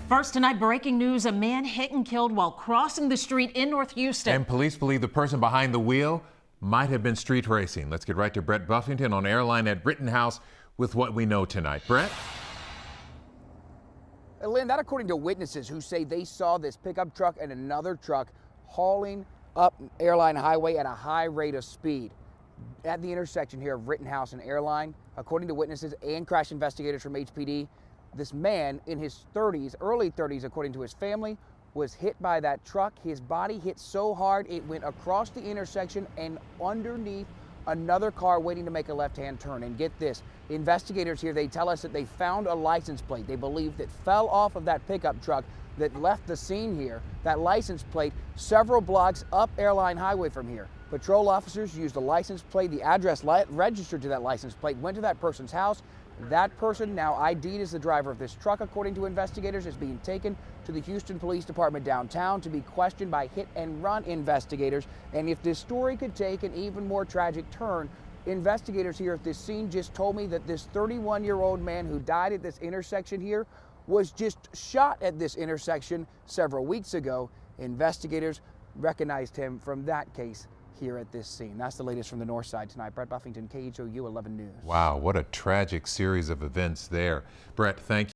First tonight, breaking news, a man hit and killed while crossing the street in North Houston. And police believe the person behind the wheel might have been street racing. Let's get right to Brett Buffington on Airline at Rittenhouse with what we know tonight. Brett? Lynn, that according to witnesses who say they saw this pickup truck and another truck hauling up Airline Highway at a high rate of speed. At the intersection here of Rittenhouse and Airline, according to witnesses and crash investigators from HPD, this man in his 30s, early 30s, according to his family, was hit by that truck. His body hit so hard it went across the intersection and underneath another car waiting to make a left-hand turn. And get this, investigators here, they tell us that they found a license plate they believe that fell off of that pickup truck that left the scene here. That license plate several blocks up Airline Highway from here. Patrol officers used the license plate, the address registered to that license plate, went to that person's house. That person, now ID'd as the driver of this truck, according to investigators, is being taken to the Houston Police Department downtown to be questioned by hit-and-run investigators. And if this story could take an even more tragic turn, investigators here at this scene just told me that this 31-year-old man who died at this intersection here was just shot at this intersection several weeks ago. Investigators recognized him from that case here at this scene. That's the latest from the north side tonight. Brett Buffington, KHOU 11 News. Wow, what a tragic series of events there. Brett, thank you.